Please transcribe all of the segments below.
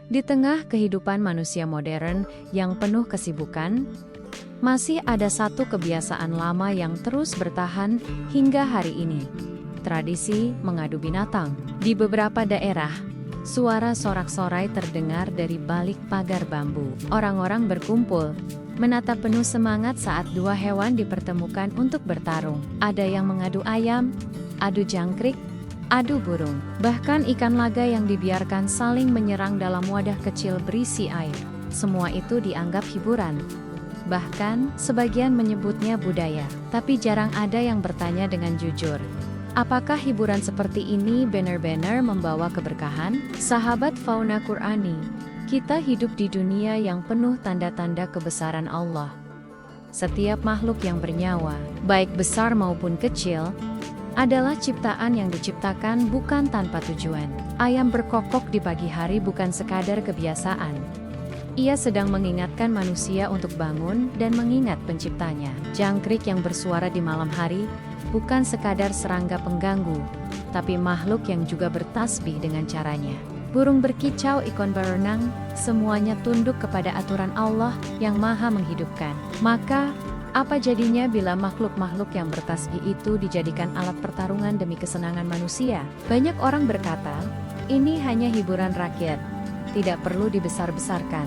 Di tengah kehidupan manusia modern yang penuh kesibukan, masih ada satu kebiasaan lama yang terus bertahan hingga hari ini. Tradisi mengadu binatang. Di beberapa daerah, suara sorak-sorai terdengar dari balik pagar bambu. Orang-orang berkumpul, menatap penuh semangat saat dua hewan dipertemukan untuk bertarung. Ada yang mengadu ayam, adu jangkrik, adu burung, bahkan ikan laga yang dibiarkan saling menyerang dalam wadah kecil berisi air. Semua itu dianggap hiburan. Bahkan, sebagian menyebutnya budaya. Tapi jarang ada yang bertanya dengan jujur. Apakah hiburan seperti ini benar-benar membawa keberkahan? Sahabat fauna Qur'ani, kita hidup di dunia yang penuh tanda-tanda kebesaran Allah. Setiap makhluk yang bernyawa, baik besar maupun kecil, adalah ciptaan yang diciptakan bukan tanpa tujuan. Ayam berkokok di pagi hari bukan sekadar kebiasaan. Ia sedang mengingatkan manusia untuk bangun dan mengingat penciptanya. Jangkrik yang bersuara di malam hari bukan sekadar serangga pengganggu, tapi makhluk yang juga bertasbih dengan caranya. Burung berkicau, ikan berenang, semuanya tunduk kepada aturan Allah yang Maha menghidupkan. Maka, apa jadinya bila makhluk-makhluk yang bertasbih itu dijadikan alat pertarungan demi kesenangan manusia? Banyak orang berkata, ini hanya hiburan rakyat, tidak perlu dibesar-besarkan.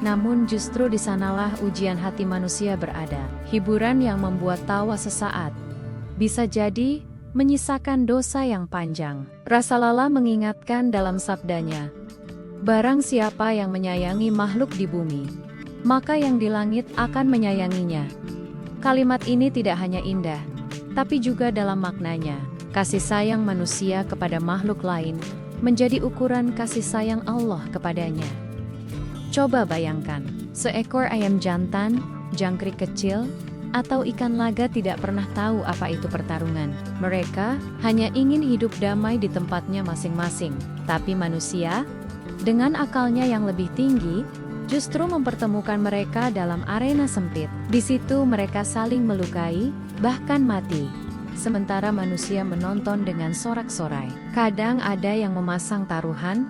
Namun justru di sanalah ujian hati manusia berada. Hiburan yang membuat tawa sesaat, bisa jadi menyisakan dosa yang panjang. Rasulullah mengingatkan dalam sabdanya, barang siapa yang menyayangi makhluk di bumi, maka yang di langit akan menyayanginya. Kalimat ini tidak hanya indah, tapi juga dalam maknanya, kasih sayang manusia kepada makhluk lain menjadi ukuran kasih sayang Allah kepadanya. Coba bayangkan, seekor ayam jantan, jangkrik kecil, atau ikan laga tidak pernah tahu apa itu pertarungan. Mereka hanya ingin hidup damai di tempatnya masing-masing. Tapi manusia, dengan akalnya yang lebih tinggi, justru mempertemukan mereka dalam arena sempit. Di situ mereka saling melukai, bahkan mati. Sementara manusia menonton dengan sorak-sorai. Kadang ada yang memasang taruhan,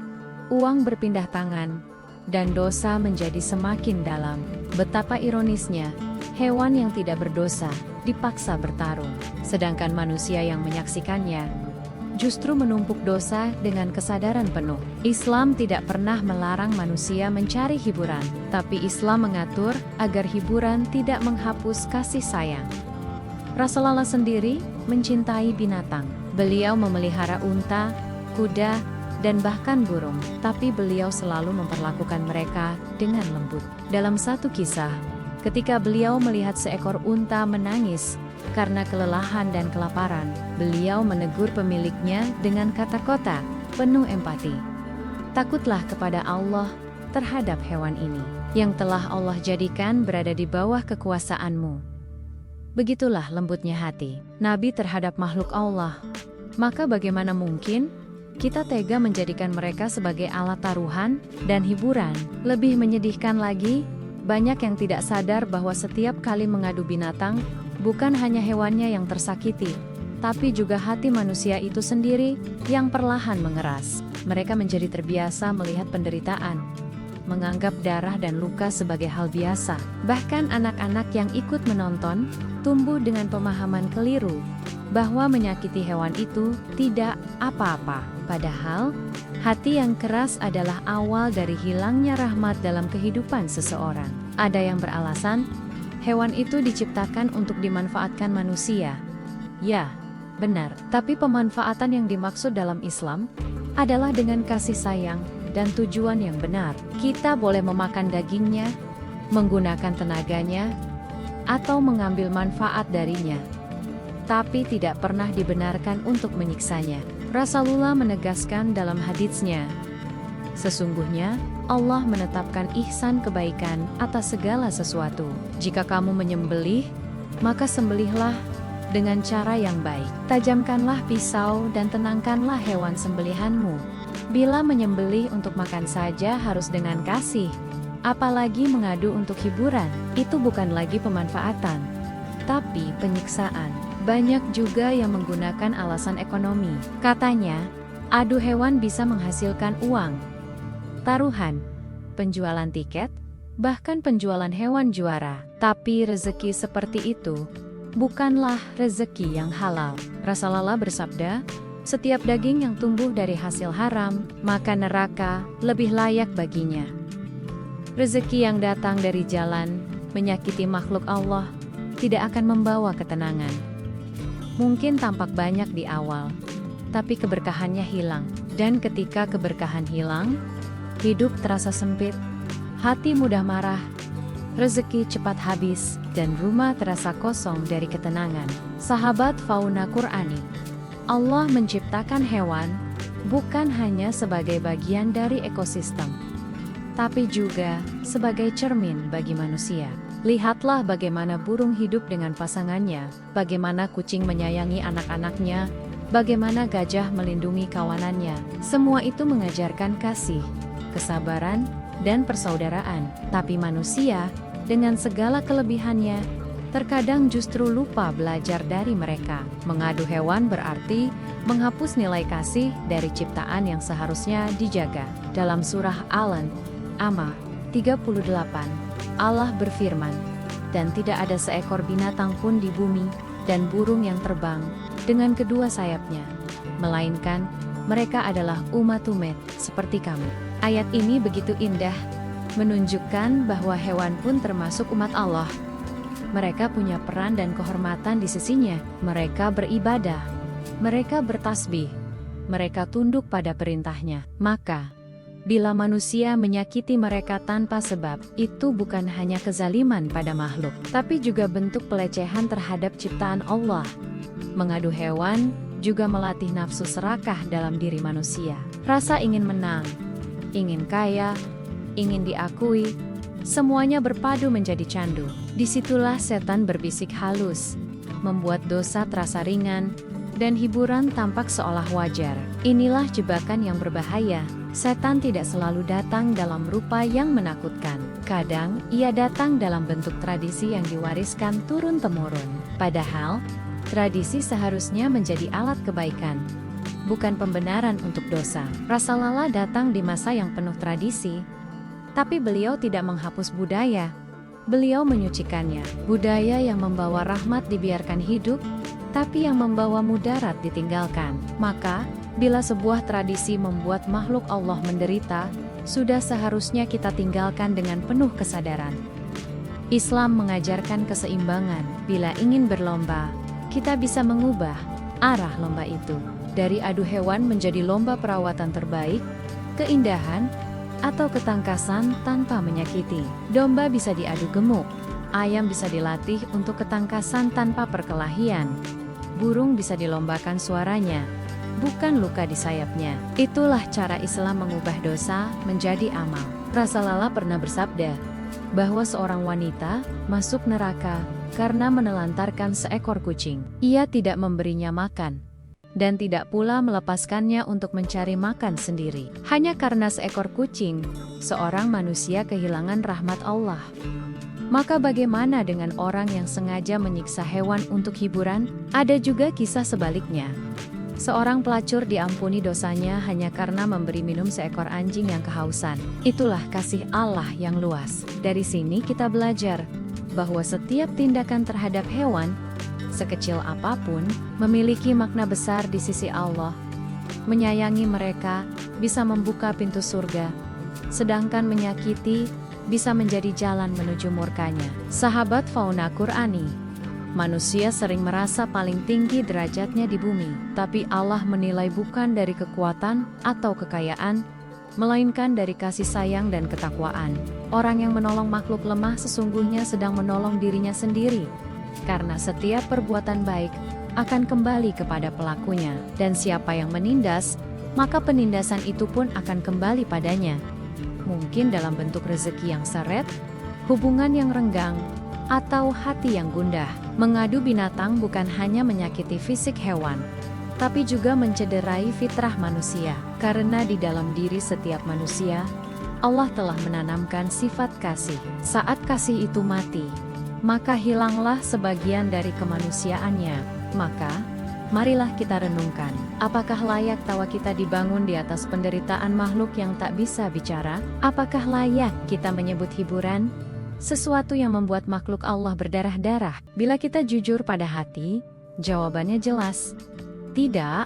uang berpindah tangan, dan dosa menjadi semakin dalam. Betapa ironisnya, hewan yang tidak berdosa dipaksa bertarung, sedangkan manusia yang menyaksikannya justru menumpuk dosa dengan kesadaran penuh. Islam tidak pernah melarang manusia mencari hiburan, tapi Islam mengatur agar hiburan tidak menghapus kasih sayang. Rasulullah sendiri mencintai binatang. Beliau memelihara unta, kuda, dan bahkan burung, tapi beliau selalu memperlakukan mereka dengan lembut. Dalam satu kisah, ketika beliau melihat seekor unta menangis karena kelelahan dan kelaparan, beliau menegur pemiliknya dengan kata-kata penuh empati. Takutlah kepada Allah terhadap hewan ini, yang telah Allah jadikan berada di bawah kekuasaanmu. Begitulah lembutnya hati Nabi terhadap makhluk Allah. Maka bagaimana mungkin kita tega menjadikan mereka sebagai alat taruhan dan hiburan? Lebih menyedihkan lagi, banyak yang tidak sadar bahwa setiap kali mengadu binatang, bukan hanya hewannya yang tersakiti, tapi juga hati manusia itu sendiri yang perlahan mengeras. Mereka menjadi terbiasa melihat penderitaan, menganggap darah dan luka sebagai hal biasa. Bahkan anak-anak yang ikut menonton, tumbuh dengan pemahaman keliru, bahwa menyakiti hewan itu tidak apa-apa. Padahal, hati yang keras adalah awal dari hilangnya rahmat dalam kehidupan seseorang. Ada yang beralasan, hewan itu diciptakan untuk dimanfaatkan manusia. Ya, benar. Tapi pemanfaatan yang dimaksud dalam Islam adalah dengan kasih sayang dan tujuan yang benar. Kita boleh memakan dagingnya, menggunakan tenaganya, atau mengambil manfaat darinya, tapi tidak pernah dibenarkan untuk menyiksanya. Rasulullah menegaskan dalam haditsnya, sesungguhnya Allah menetapkan ihsan kebaikan atas segala sesuatu. Jika kamu menyembelih, maka sembelihlah dengan cara yang baik. Tajamkanlah pisau dan tenangkanlah hewan sembelihanmu. Bila menyembelih untuk makan saja harus dengan kasih, apalagi mengadu untuk hiburan, itu bukan lagi pemanfaatan, tapi penyiksaan. Banyak juga yang menggunakan alasan ekonomi. Katanya, adu hewan bisa menghasilkan uang. taruhan, penjualan tiket, bahkan penjualan hewan juara. Tapi rezeki seperti itu bukanlah rezeki yang halal. Rasulullah bersabda, setiap daging yang tumbuh dari hasil haram, maka neraka lebih layak baginya. Rezeki yang datang dari jalan menyakiti makhluk Allah tidak akan membawa ketenangan. Mungkin tampak banyak di awal, tapi keberkahannya hilang. Dan ketika keberkahan hilang, hidup terasa sempit, hati mudah marah, rezeki cepat habis, dan rumah terasa kosong dari ketenangan. Sahabat fauna Qur'ani, Allah menciptakan hewan bukan hanya sebagai bagian dari ekosistem, tapi juga sebagai cermin bagi manusia. Lihatlah bagaimana burung hidup dengan pasangannya, bagaimana kucing menyayangi anak-anaknya, bagaimana gajah melindungi kawanannya. Semua itu mengajarkan kasih, kesabaran, dan persaudaraan. Tapi manusia, dengan segala kelebihannya, terkadang justru lupa belajar dari mereka. Mengadu hewan berarti menghapus nilai kasih dari ciptaan yang seharusnya dijaga. Dalam surah Al-An'am 38, Allah berfirman, dan tidak ada seekor binatang pun di bumi, dan burung yang terbang dengan kedua sayapnya, melainkan mereka adalah umat seperti kamu. Ayat ini begitu indah, menunjukkan bahwa hewan pun termasuk umat Allah. Mereka punya peran dan kehormatan di sisinya. Mereka beribadah, mereka bertasbih, mereka tunduk pada perintahnya. Maka, bila manusia menyakiti mereka tanpa sebab, itu bukan hanya kezaliman pada makhluk, tapi juga bentuk pelecehan terhadap ciptaan Allah. Mengadu hewan juga melatih nafsu serakah dalam diri manusia. Rasa ingin menang, ingin kaya, ingin diakui, semuanya berpadu menjadi candu. Disitulah setan berbisik halus, membuat dosa terasa ringan, dan hiburan tampak seolah wajar. Inilah jebakan yang berbahaya. Setan tidak selalu datang dalam rupa yang menakutkan. Kadang, ia datang dalam bentuk tradisi yang diwariskan turun-temurun. Padahal, tradisi seharusnya menjadi alat kebaikan, bukan pembenaran untuk dosa. Rasulullah datang di masa yang penuh tradisi, tapi beliau tidak menghapus budaya. Beliau menyucikannya. Budaya yang membawa rahmat dibiarkan hidup, tapi yang membawa mudarat ditinggalkan. Maka, bila sebuah tradisi membuat makhluk Allah menderita, sudah seharusnya kita tinggalkan dengan penuh kesadaran. Islam mengajarkan keseimbangan. Bila ingin berlomba, kita bisa mengubah arah lomba itu. Dari adu hewan menjadi lomba perawatan terbaik, keindahan, atau ketangkasan tanpa menyakiti. Domba bisa diadu gemuk, ayam bisa dilatih untuk ketangkasan tanpa perkelahian, burung bisa dilombakan suaranya, bukan luka di sayapnya. Itulah cara Islam mengubah dosa menjadi amal. Rasulullah pernah bersabda bahwa seorang wanita masuk neraka karena menelantarkan seekor kucing. Ia tidak memberinya makan, dan tidak pula melepaskannya untuk mencari makan sendiri. Hanya karena seekor kucing, seorang manusia kehilangan rahmat Allah. Maka bagaimana dengan orang yang sengaja menyiksa hewan untuk hiburan? Ada juga kisah sebaliknya. Seorang pelacur diampuni dosanya hanya karena memberi minum seekor anjing yang kehausan. Itulah kasih Allah yang luas. Dari sini kita belajar bahwa setiap tindakan terhadap hewan, sekecil apapun, memiliki makna besar di sisi Allah. Menyayangi mereka bisa membuka pintu surga, sedangkan menyakiti bisa menjadi jalan menuju murkanya. Sahabat fauna Qur'ani, manusia sering merasa paling tinggi derajatnya di bumi, tapi Allah menilai bukan dari kekuatan atau kekayaan, melainkan dari kasih sayang dan ketakwaan. Orang yang menolong makhluk lemah sesungguhnya sedang menolong dirinya sendiri. Karena setiap perbuatan baik akan kembali kepada pelakunya, dan siapa yang menindas, maka penindasan itu pun akan kembali padanya. Mungkin dalam bentuk rezeki yang seret, hubungan yang renggang, atau hati yang gundah. Mengadu binatang bukan hanya menyakiti fisik hewan, tapi juga mencederai fitrah manusia. Karena di dalam diri setiap manusia, Allah telah menanamkan sifat kasih. Saat kasih itu mati, maka hilanglah sebagian dari kemanusiaannya. Maka, Marilah kita renungkan, apakah layak tawa kita dibangun di atas penderitaan makhluk yang tak bisa bicara? Apakah layak kita menyebut hiburan sesuatu yang membuat makhluk Allah berdarah-darah? Bila kita jujur pada hati, jawabannya jelas. Tidak,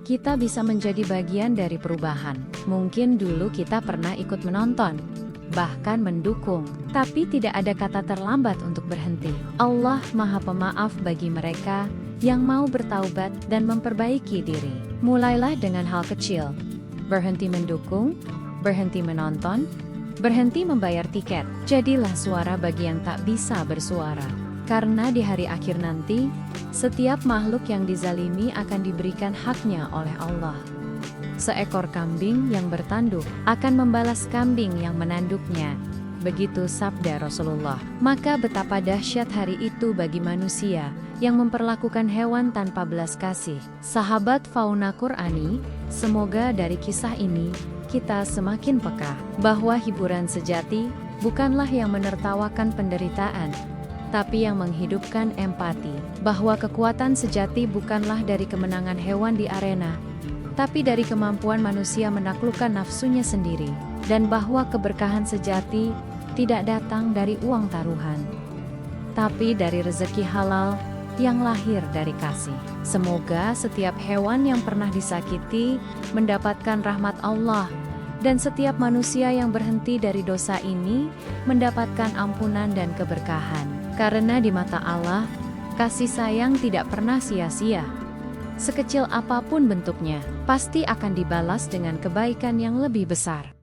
kita bisa menjadi bagian dari perubahan. Mungkin dulu kita pernah ikut menonton, bahkan mendukung, tapi tidak ada kata terlambat untuk berhenti. Allah Maha Pemaaf bagi mereka yang mau bertaubat dan memperbaiki diri. Mulailah dengan hal kecil. Berhenti mendukung, berhenti menonton, berhenti membayar tiket. Jadilah suara bagi yang tak bisa bersuara. Karena di hari akhir nanti, setiap makhluk yang dizalimi akan diberikan haknya oleh Allah. Seekor kambing yang bertanduk akan membalas kambing yang menanduknya. Begitu sabda Rasulullah. Maka betapa dahsyat hari itu bagi manusia yang memperlakukan hewan tanpa belas kasih. Sahabat fauna Qur'ani, semoga dari kisah ini kita semakin peka bahwa hiburan sejati bukanlah yang menertawakan penderitaan, tapi yang menghidupkan empati. Bahwa kekuatan sejati bukanlah dari kemenangan hewan di arena, tapi dari kemampuan manusia menaklukkan nafsunya sendiri. Dan bahwa keberkahan sejati tidak datang dari uang taruhan, tapi dari rezeki halal yang lahir dari kasih. Semoga setiap hewan yang pernah disakiti mendapatkan rahmat Allah, dan setiap manusia yang berhenti dari dosa ini mendapatkan ampunan dan keberkahan. Karena di mata Allah, kasih sayang tidak pernah sia-sia. Sekecil apapun bentuknya, pasti akan dibalas dengan kebaikan yang lebih besar.